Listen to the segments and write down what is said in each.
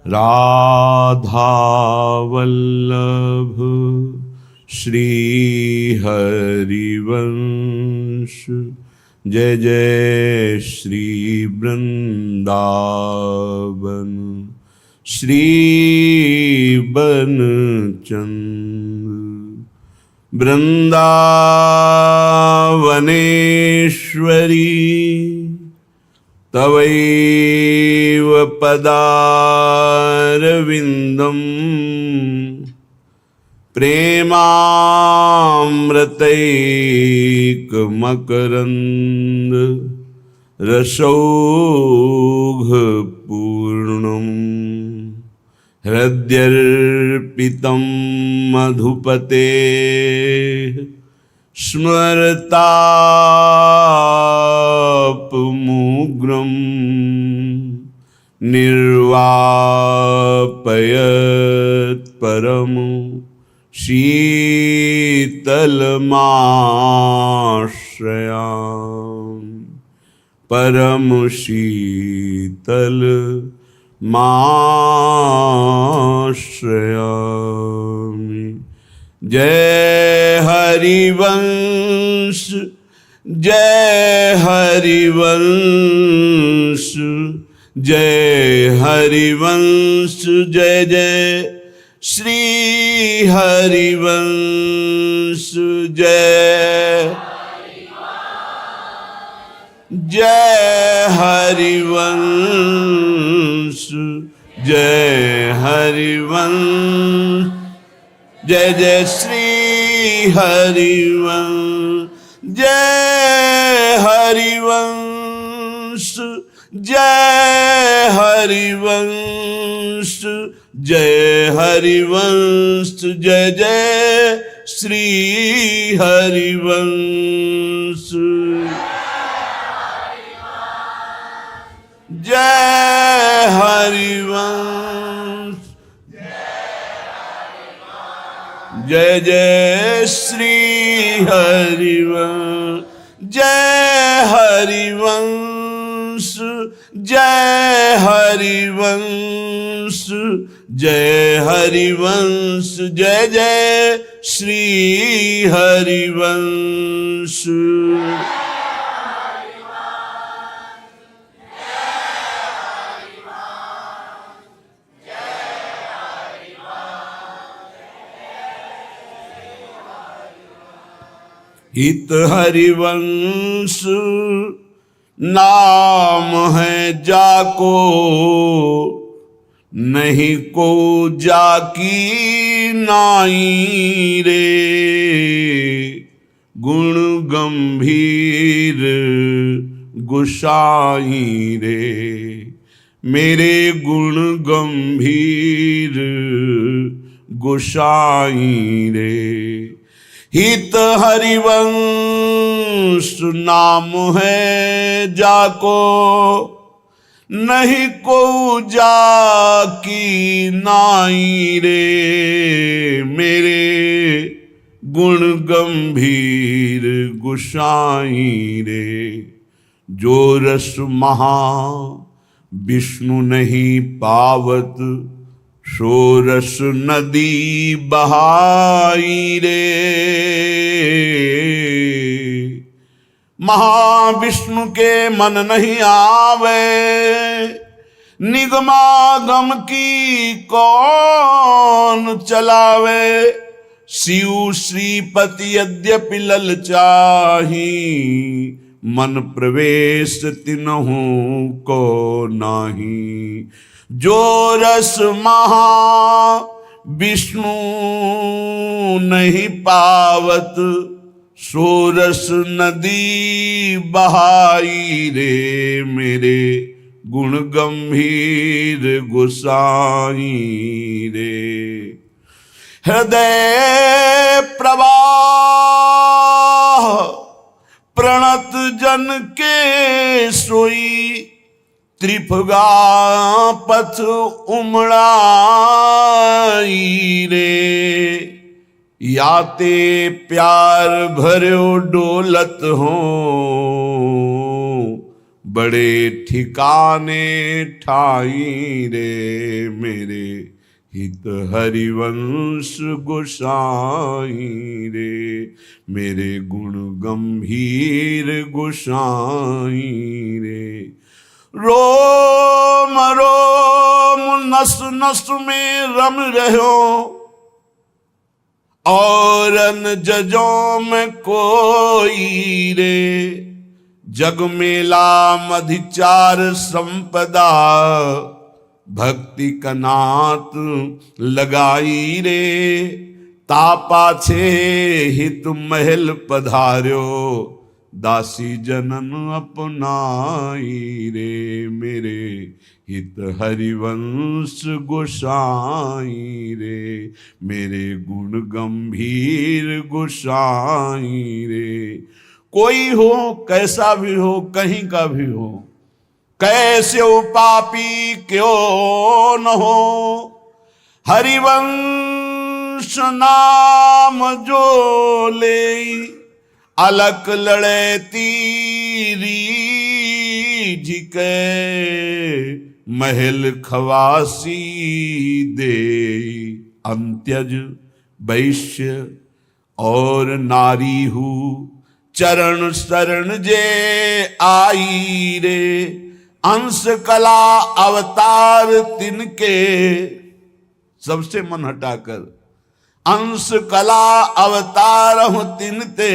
राधा वल्लभ श्री हरिवंश। जय जय श्री वृंदावन श्री बनचंद्र। वृंदावनेश्वरी तवैव पदारविन्दं प्रेमामृतैकमकरन्द रसौघपूर्णम्। हृद्यर्पितं मधुपते स्मरतापमुग्रं निर्वापयत् परम शीतलमाश्रयामि। परम शीतलमाश्रयामि। जय हरिवंश जय हरिवंश जय हरिवंश। जय जय श्री हरिवंश। जय जय हरिवंश जय हरिवंश। जय जय श्री हरिवंश। जय हरिवंश जय हरिवंश जय हरिवंश। जय जय श्री हरिवंश। जय हरिवंश। जय जय श्री हरिवंश। जय हरिवंश जय हरिवंश जय हरिवंश। जय जय श्री हरिवंश। हित हरिवंश नाम है जाको, नहीं को जाकी नाई रे। गुण गंभीर गुसाई रे, मेरे गुण गंभीर गुसाई रे। हित हरिवंश नाम है जाको, नहीं को जाकी नाई रे। मेरे गुण गंभीर गुसाई रे। जो रस महा विष्णु नहीं पावत, सो रस नदी बहाई रे। महाविष्णु के मन नहीं आवे, निगमागम की कौन चलावे। शिव श्रीपति यद्यपि ललचाही, मन प्रवेश तिन्हु को नाही। जो रस महा विष्णु नहीं पावत, सो रस नदी बहाई रे। मेरे गुण गंभीर गुसाई रे। हृदय प्रवाह प्रणत जन के सोई, त्रिभुगा पथ उमड़ाई रे। याते प्यार भरो डोलत हो, बड़े ठिकाने ठाई रे, मेरे हित हरिवंश गोसाई रे, मेरे गुण गंभीर गोसाई रे। रोम रोम नस नस में रम रहो, और न जजों में कोई रे, जग मेला मधिचार संपदा, भक्ति कनात लगाई रे। तापाछे हित महल पधार्यो, दासी जनन अपनाई रे, मेरे हित हरिवंश गोसाई रे, मेरे गुण गंभीर गोसाई रे। कोई हो, कैसा भी हो, कहीं का भी हो, कैसे हो पापी क्यों न हो, हरिवंश नाम जो ले, अलक लड़े तीरी झिके, महल खवासी दे। अंत्यज वैश्य और नारी हूँ, चरण शरण जे आई रे, अंश कला अवतार तिनके, सबसे मन हटाकर अंश कला अवतार हूं तिनते,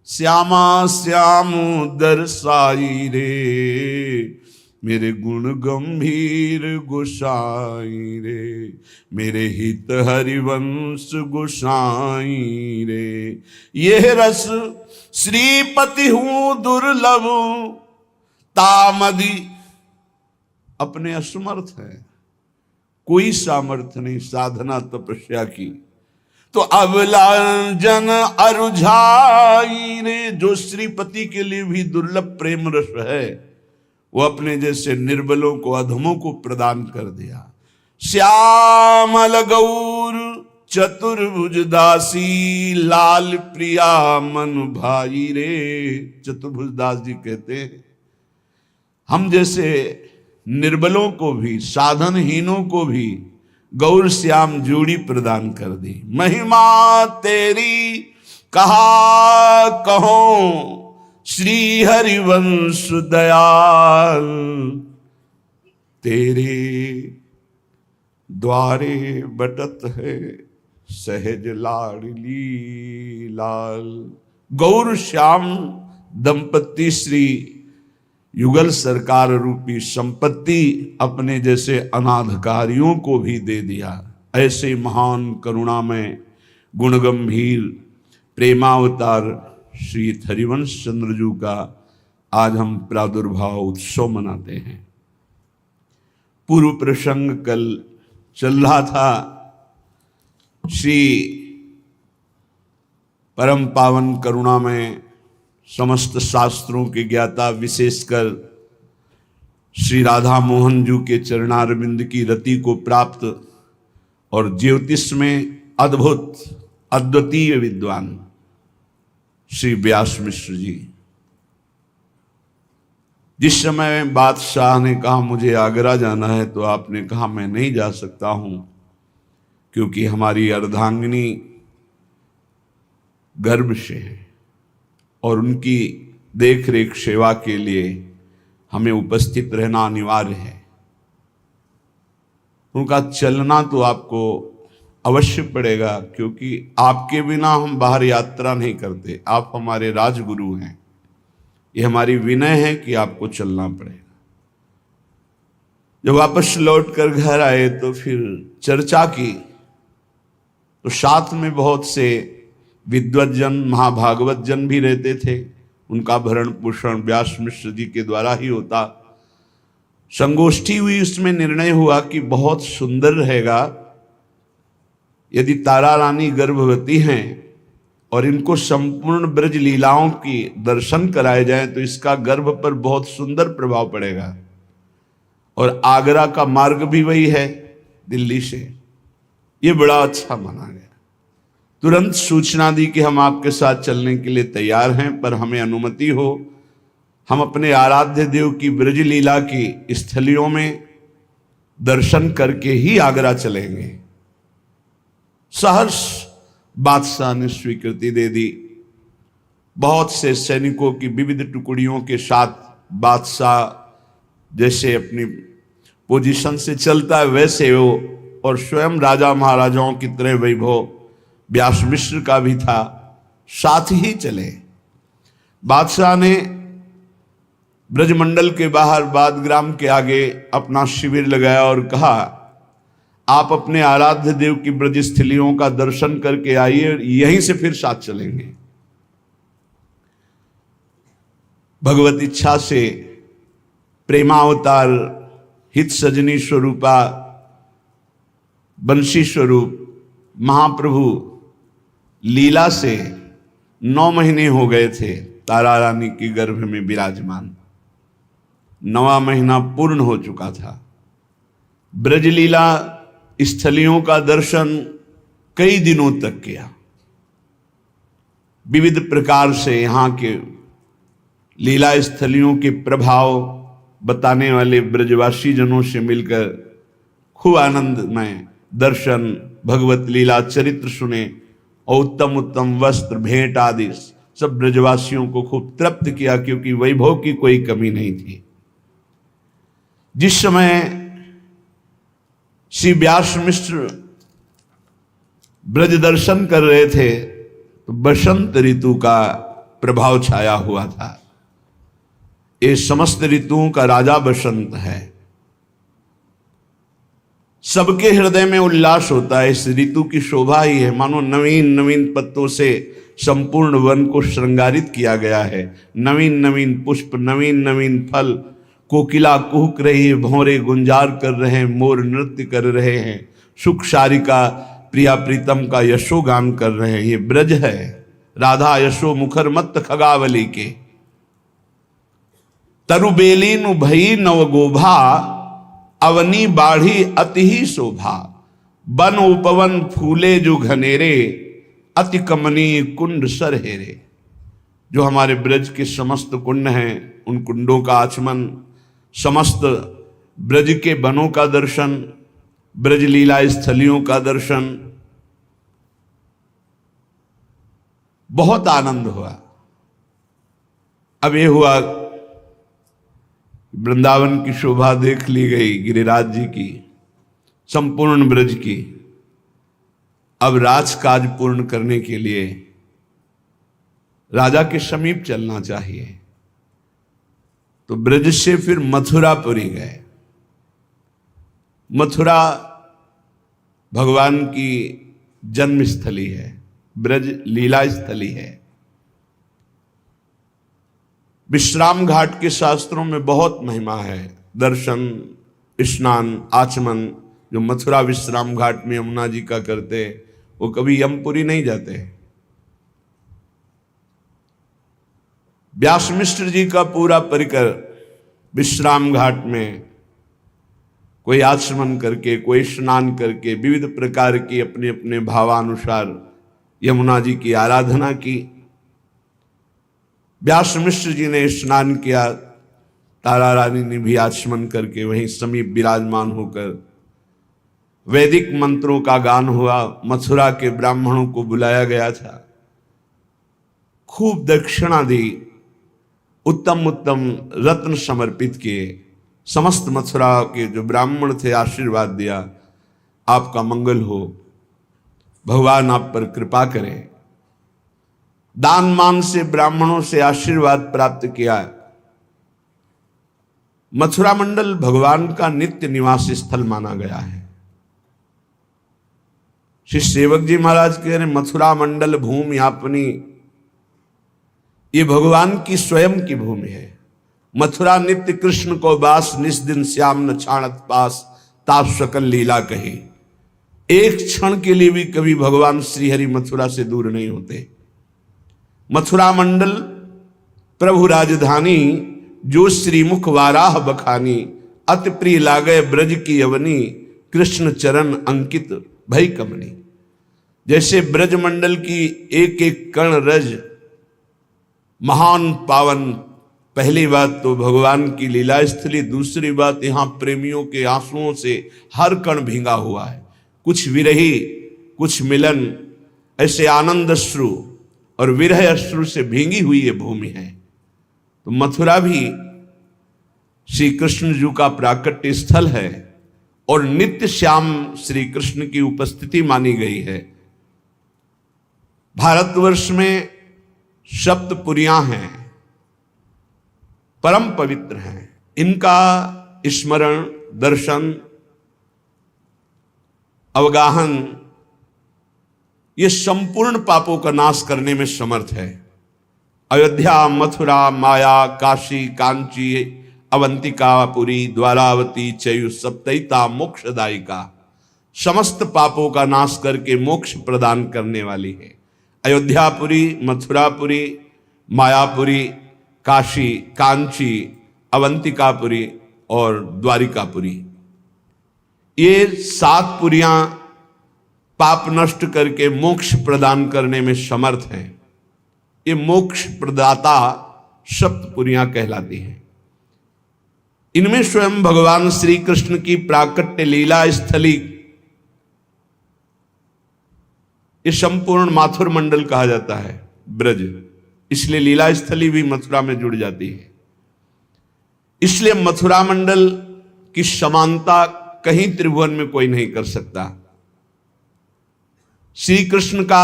श्यामा श्याम दर्शाई रे, मेरे गुण गंभीर गोसाई रे, मेरे हित हरिवंश गोसाई रे। यह रस श्रीपति हूं दुर्लभ, तामदी अपने असमर्थ है, कोई सामर्थ्य नहीं साधना तपस्या की, तो अबला जन अरुझाई रे। जो श्रीपति के लिए भी दुर्लभ प्रेम रस है, वो अपने जैसे निर्बलों को, अधमों को प्रदान कर दिया। श्यामल गौर चतुर्भुज दासी, लाल प्रिया मन भाई रे। चतुर्भुज दास जी कहते हैं, हम जैसे निर्बलों को भी, साधनहीनों को भी गौर श्याम जोड़ी प्रदान कर दी। महिमा तेरी कहा कहो, श्री हरिवंश दयाल, तेरे द्वारे बटत है सहज लाडली लाल। गौर श्याम दंपति श्री युगल सरकार रूपी संपत्ति अपने जैसे अनाधकारियों को भी दे दिया। ऐसे महान करुणामय गुण गंभीर प्रेमावतार श्री हरिवंश चंद्र जी का आज हम प्रादुर्भाव उत्सव मनाते हैं। पूर्व प्रसंग कल चल रहा था, श्री परम पावन करुणामय समस्त शास्त्रों के ज्ञाता, विशेषकर श्री राधा मोहन जी के चरणारविंद की रति को प्राप्त और ज्योतिष में अद्भुत अद्वितीय विद्वान श्री व्यास मिश्र जी, जिस समय बादशाह ने कहा मुझे आगरा जाना है, तो आपने कहा मैं नहीं जा सकता हूं, क्योंकि हमारी अर्धांगिनी गर्भ से है और उनकी देख रेख सेवा के लिए हमें उपस्थित रहना अनिवार्य है। उनका चलना तो आपको अवश्य पड़ेगा, क्योंकि आपके बिना हम बाहर यात्रा नहीं करते। आप हमारे राजगुरु हैं, ये हमारी विनय है कि आपको चलना पड़ेगा। जब वापस लौट कर घर आए तो फिर चर्चा की, तो साथ में बहुत से विद्वज्जन महाभागवत जन भी रहते थे। उनका भरण पोषण व्यास मिश्र जी के द्वारा ही होता। संगोष्ठी हुई, उसमें निर्णय हुआ कि बहुत सुंदर रहेगा यदि तारा रानी गर्भवती हैं और इनको संपूर्ण ब्रज लीलाओं की दर्शन कराए जाए, तो इसका गर्भ पर बहुत सुंदर प्रभाव पड़ेगा। और आगरा का मार्ग भी वही है दिल्ली से, ये बड़ा अच्छा माना गया। तुरंत सूचना दी कि हम आपके साथ चलने के लिए तैयार हैं, पर हमें अनुमति हो, हम अपने आराध्य देव की ब्रज लीला की स्थलियों में दर्शन करके ही आगरा चलेंगे। सहर्ष बादशाह ने स्वीकृति दे दी। बहुत से सैनिकों की विविध टुकड़ियों के साथ बादशाह जैसे अपनी पोजीशन से चलता है वैसे वो, और स्वयं राजा महाराजाओं की तरह वैभव व्यास मिश्र का भी था, साथ ही चले। बादशाह ने ब्रजमंडल के बाहर बादग्राम के आगे अपना शिविर लगाया और कहा, आप अपने आराध्य देव की ब्रज स्थलियों का दर्शन करके आइए, यहीं से फिर साथ चलेंगे। भगवत इच्छा से प्रेमावतार हित सजनी स्वरूपा बंशी स्वरूप महाप्रभु लीला से 9 महीने हो गए थे तारा रानी की गर्भ में विराजमान। 9वां महीना पूर्ण हो चुका था। ब्रजलीला स्थलियों का दर्शन कई दिनों तक किया। विविध प्रकार से यहाँ के लीला स्थलियों के प्रभाव बताने वाले ब्रजवासी जनों से मिलकर खूब आनंदमय दर्शन, भगवत लीला चरित्र सुने और उत्तम उत्तम वस्त्र भेंट आदि सब ब्रजवासियों को खूब तृप्त किया, क्योंकि वैभव की कोई कमी नहीं थी। जिस समय श्री व्यास मिश्र ब्रज दर्शन कर रहे थे तो बसंत ऋतु का प्रभाव छाया हुआ था। ये समस्त ऋतुओं का राजा बसंत है। सबके हृदय में उल्लास होता है। इस ऋतु की शोभा ही है, मानो नवीन नवीन पत्तों से संपूर्ण वन को श्रृंगारित किया गया है। नवीन नवीन पुष्प, नवीन नवीन फल, कोकिला कुहक रही है, भौरे गुंजार कर रहे हैं, मोर नृत्य कर रहे हैं, सुख सारिका प्रिया प्रीतम का यशोगान कर रहे हैं। ये ब्रज है। राधा यशो मुखर मत खगावली के तरुबेलीनु भई नवगोभा, अवनी बाढ़ी अति ही शोभा, वन उपवन फूले जो घनेरे, अति कमनीय कुंड सरहेरे। जो हमारे ब्रज के समस्त कुंड हैं, उन कुंडों का आचमन, समस्त ब्रज के वनों का दर्शन, ब्रज लीला स्थलियों का दर्शन, बहुत आनंद हुआ। अब ये हुआ वृंदावन की शोभा देख ली गई, गिरिराज जी की, संपूर्ण ब्रज की। अब राजकाज पूर्ण करने के लिए राजा के समीप चलना चाहिए, तो ब्रज से फिर मथुरापुरी गए। मथुरा भगवान की जन्म स्थली है, ब्रज लीला स्थली है। विश्राम घाट के शास्त्रों में बहुत महिमा है। दर्शन, स्नान, आचमन जो मथुरा विश्राम घाट में यमुना जी का करते, वो कभी यमपुरी नहीं जाते। व्यास मिश्र जी का पूरा परिकर विश्राम घाट में कोई आचमन करके, कोई स्नान करके, विविध प्रकार की अपने अपने भावानुसार यमुना जी की आराधना की। व्यास मिश्र जी ने स्नान किया, तारा रानी ने भी आचमन करके वहीं समीप विराजमान होकर वैदिक मंत्रों का गान हुआ। मथुरा के ब्राह्मणों को बुलाया गया था, खूब दक्षिणा दी, उत्तम उत्तम रत्न समर्पित किए। समस्त मथुरा के जो ब्राह्मण थे आशीर्वाद दिया, आपका मंगल हो, भगवान आप पर कृपा करें। दान मान से ब्राह्मणों से आशीर्वाद प्राप्त किया। मथुरा मंडल भगवान का नित्य निवास स्थल माना गया है। श्री सेवक जी महाराज कह रहे, मथुरा मंडल भूमि अपनी, ये भगवान की स्वयं की भूमि है। मथुरा नित्य कृष्ण को बास, निस दिन श्याम न छाणत पास, ताप सकल लीला कही। एक क्षण के लिए भी कभी भगवान श्रीहरि मथुरा से दूर नहीं होते। मथुरा मंडल प्रभु राजधानी, जो श्रीमुख वाराह बखानी, अति प्रिय लागे ब्रज की अवनी, कृष्ण चरण अंकित भई कमनी। जैसे ब्रज मंडल की एक एक कण रज महान पावन पहली बात तो भगवान की लीला स्थली, दूसरी बात यहाँ प्रेमियों के आंसुओं से हर कण भींगा हुआ है। कुछ विरही, कुछ मिलन, ऐसे आनंद अश्रु और विरह अश्रु से भींगी हुई ये भूमि है। तो मथुरा भी श्री कृष्ण जी का प्राकट्य स्थल है और नित्य श्याम श्री कृष्ण की उपस्थिति मानी गई है। भारतवर्ष में सप्तपुरियां हैं, परम पवित्र हैं। इनका स्मरण, दर्शन, अवगाहन ये संपूर्ण पापों का नाश करने में समर्थ है। अयोध्या, मथुरा, माया, काशी, कांची, अवंतिका, पुरी, द्वारावती, चयु, सप्तैता मोक्षदायिका, समस्त पापों का नाश करके मोक्ष प्रदान करने वाली है। अयोध्यापुरी, मथुरापुरी, मायापुरी, काशी, कांची, अवंतिकापुरी और द्वारिकापुरी, ये 7 पुरियां पाप नष्ट करके मोक्ष प्रदान करने में समर्थ हैं। ये मोक्ष प्रदाता सप्तपुरियां कहलाती हैं। इनमें स्वयं भगवान श्री कृष्ण की प्राकट्य लीला स्थली, ये संपूर्ण माथुर मंडल कहा जाता है, ब्रज, इसलिए लीला स्थली भी मथुरा में जुड़ जाती है। इसलिए मथुरा मंडल की समानता कहीं त्रिभुवन में कोई नहीं कर सकता। श्री कृष्ण का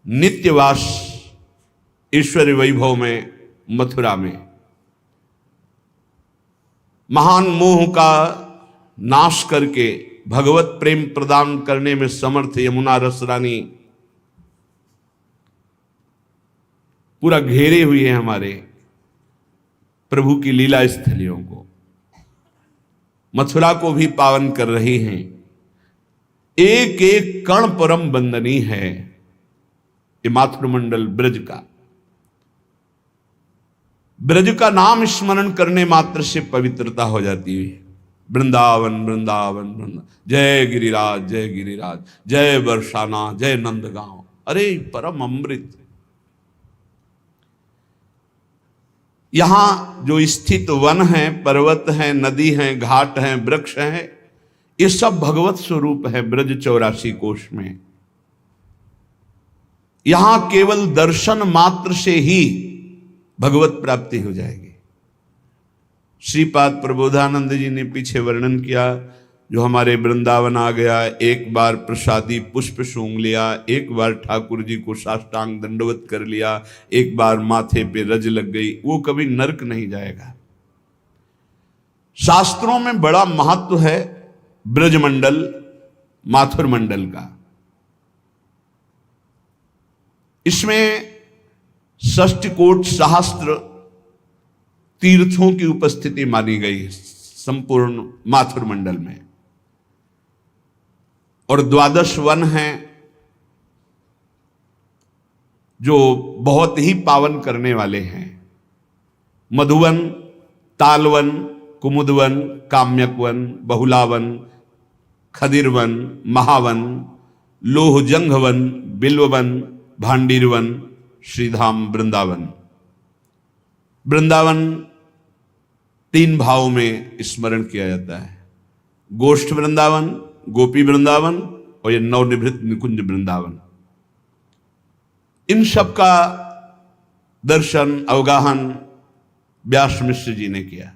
नित्यवास ईश्वरी वैभव में मथुरा में, महान मोह का नाश करके भगवत प्रेम प्रदान करने में समर्थ यमुना रसरानी पूरा घेरे हुए हैं हमारे प्रभु की लीला स्थलियों को। मथुरा को भी पावन कर रही हैं। एक एक कण परम बंदनी है ये मातृमंडल ब्रज का। ब्रज का नाम स्मरण करने मात्र से पवित्रता हो जाती है। वृंदावन वृंदावन वृंदावन, जय गिरिराज जय गिरिराज, जय बरसाना जय नंदगांव। अरे परम अमृत। यहां जो स्थित वन है, पर्वत हैं, नदी हैं, घाट हैं, वृक्ष हैं, ये सब भगवत स्वरूप है। ब्रज 84 कोश में यहां केवल दर्शन मात्र से ही भगवत प्राप्ति हो जाएगी। श्रीपाद प्रबोधानंद जी ने पीछे वर्णन किया, जो हमारे वृंदावन आ गया, एक बार प्रसादी पुष्प सूंघ लिया, एक बार ठाकुर जी को साष्टांग दंडवत कर लिया, एक बार माथे पे रज लग गई, वो कभी नरक नहीं जाएगा। शास्त्रों में बड़ा महत्व है ब्रजमंडल, माथुर मंडल का। इसमें षष्ठकोट सहस्त्र तीर्थों की उपस्थिति मानी गई संपूर्ण माथुर मंडल में, और 12 वन हैं जो बहुत ही पावन करने वाले हैं। मधुवन, तालवन, कुमुदवन, काम्यकवन, बहुलावन, खदिरवन, महावन, लोहजंघवन, बिल्ववन, भांडीरवन, श्रीधाम वृंदावन। वृंदावन 3 भावों में स्मरण किया जाता है, गोष्ठ वृंदावन, गोपी वृंदावन और ये नवनिभृत निकुंज वृंदावन। इन सब का दर्शन, अवगाहन व्यास मिश्र जी ने किया।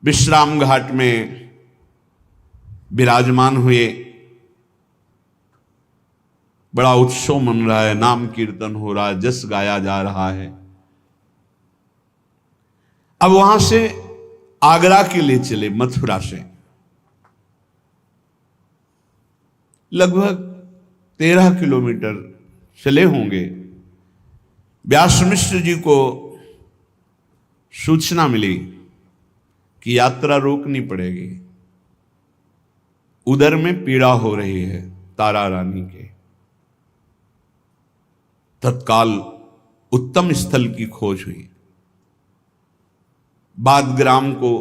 विश्राम घाट में विराजमान हुए, बड़ा उत्सव मन रहा है, नाम कीर्तन हो रहा है, जस गाया जा रहा है। अब वहां से आगरा के लिए चले, मथुरा से लगभग 13 किलोमीटर चले होंगे। व्यास मिश्र जी को सूचना मिली कि यात्रा रोकनी पड़ेगी, उदर में पीड़ा हो रही है तारा रानी के। तत्काल उत्तम स्थल की खोज हुई। बादग्राम को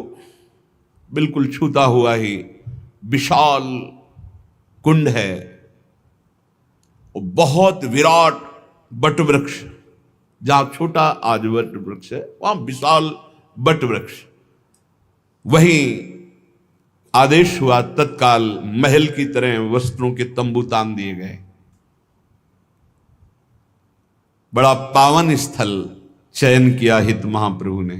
बिल्कुल छूता हुआ ही विशाल कुंड है, और बहुत विराट वटवृक्ष जहां छोटा आज वट वृक्ष है वहां विशाल वट वृक्ष। वहीं आदेश हुआ, तत्काल महल की तरह वस्त्रों के तंबू तान दिए गए। बड़ा पावन स्थल चयन किया हित महाप्रभु ने,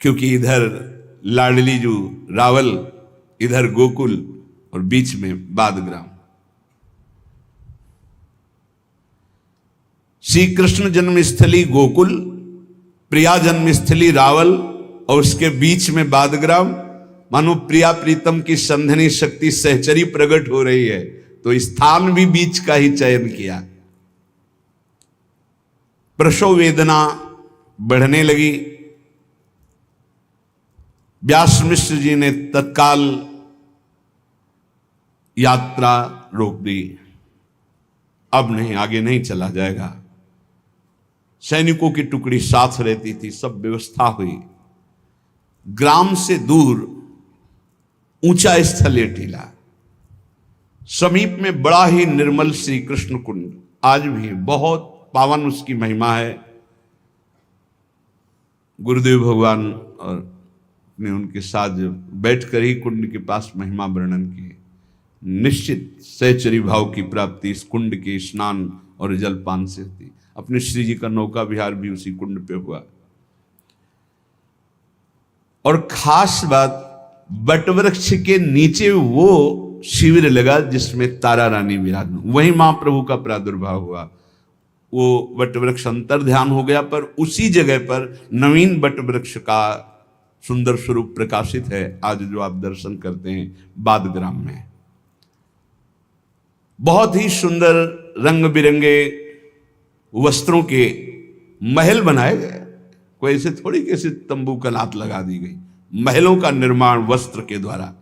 क्योंकि इधर लाडली जू रावल, इधर गोकुल और बीच में बादग्राम। श्री कृष्ण जन्मस्थली गोकुल, प्रिया जन्मस्थली रावल और उसके बीच में बादग्राम। मानो प्रिया प्रीतम की संधनी शक्ति सहचरी प्रकट हो रही है, तो स्थान भी बीच का ही चयन किया। प्रसव वेदना बढ़ने लगी। व्यास मिश्र जी ने तत्काल यात्रा रोक दी। अब नहीं, आगे नहीं चला जाएगा। सैनिकों की टुकड़ी साथ रहती थी, सब व्यवस्था हुई। ग्राम से दूर ऊंचा स्थल ये टीला, समीप में बड़ा ही निर्मल श्री कृष्ण कुंड, आज भी बहुत पावन उसकी महिमा है। गुरुदेव भगवान और ने उनके साथ बैठकर ही कुंड के पास महिमा वर्णन की। निश्चित सहचरी भाव की प्राप्ति इस कुंड के स्नान और जलपान से होती। अपने श्री जी का नौका विहार भी उसी कुंड पे हुआ। और खास बात, वटवृक्ष के नीचे वो शिविर लगा जिसमें तारा रानी विराजमान, वहीं महाप्रभु का प्रादुर्भाव हुआ। वो वटवृक्ष अंतर ध्यान हो गया, पर उसी जगह पर नवीन वटवृक्ष का सुंदर स्वरूप प्रकाशित है आज जो आप दर्शन करते हैं बादग्राम में। बहुत ही सुंदर रंग बिरंगे वस्त्रों के महल बनाए गए। कोई ऐसे थोड़ी कैसे तंबू कनात लगा दी गई। महलों का निर्माण वस्त्र के द्वारा।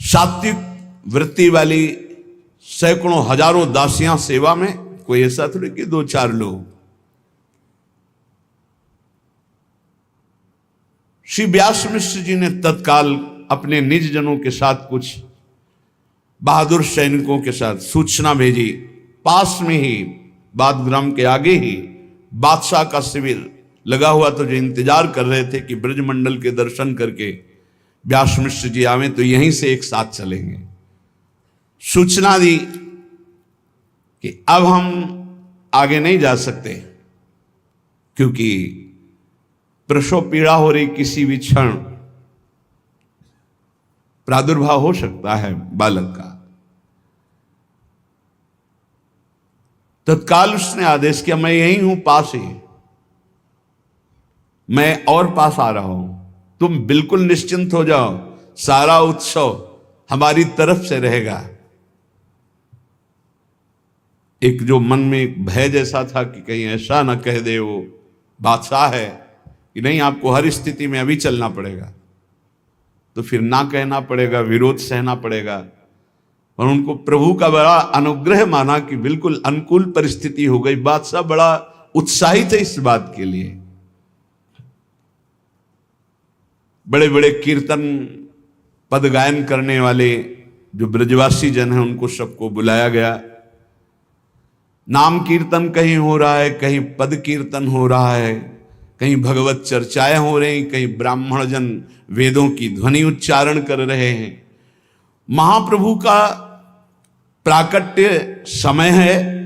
सात्विक वृत्ति वाली सैकड़ों हजारों दासियां सेवा में, कोई ऐसा थोड़ी कि 2-4 लोग। श्री व्यास मिश्र जी ने तत्काल अपने निज जनों के साथ, कुछ बहादुर सैनिकों के साथ सूचना भेजी। पास में ही बादग्राम के आगे ही बादशाह का शिविर लगा हुआ, तो जो इंतजार कर रहे थे कि ब्रजमंडल के दर्शन करके व्यास मिश्र जी आवे तो यहीं से एक साथ चलेंगे। सूचना दी कि अब हम आगे नहीं जा सकते, क्योंकि प्रसव पीड़ा हो रही, किसी भी क्षण प्रादुर्भाव हो सकता है बालक का। तत्काल उसने आदेश किया, मैं यही हूं पास ही, मैं और पास आ रहा हूं, तुम बिल्कुल निश्चिंत हो जाओ, सारा उत्सव हमारी तरफ से रहेगा। एक जो मन में एक भय जैसा था कि कहीं ऐसा ना कह दे वो बादशाह है कि नहीं, आपको हर स्थिति में अभी चलना पड़ेगा, तो फिर ना कहना पड़ेगा, विरोध सहना पड़ेगा। और उनको प्रभु का बड़ा अनुग्रह माना कि बिल्कुल अनुकूल परिस्थिति हो गई। बादशाह बड़ा उत्साहित है इस बात के लिए। बड़े बड़े कीर्तन पद गायन करने वाले जो ब्रजवासी जन हैं उनको सबको बुलाया गया। नाम कीर्तन कहीं हो रहा है, कहीं पद कीर्तन हो रहा है, कहीं भगवत चर्चाएं हो रही, कहीं ब्राह्मण जन वेदों की ध्वनि उच्चारण कर रहे हैं। महाप्रभु का प्राकट्य समय है,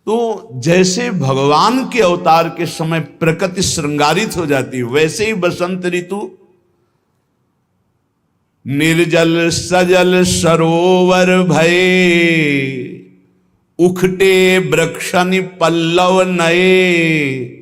तो जैसे भगवान के अवतार के समय प्रकृति श्रृंगारित हो जाती है, वैसे ही बसंत ऋतु निर्जल सजल सरोवर भये, उखटे वृक्षनि पल्लव नए,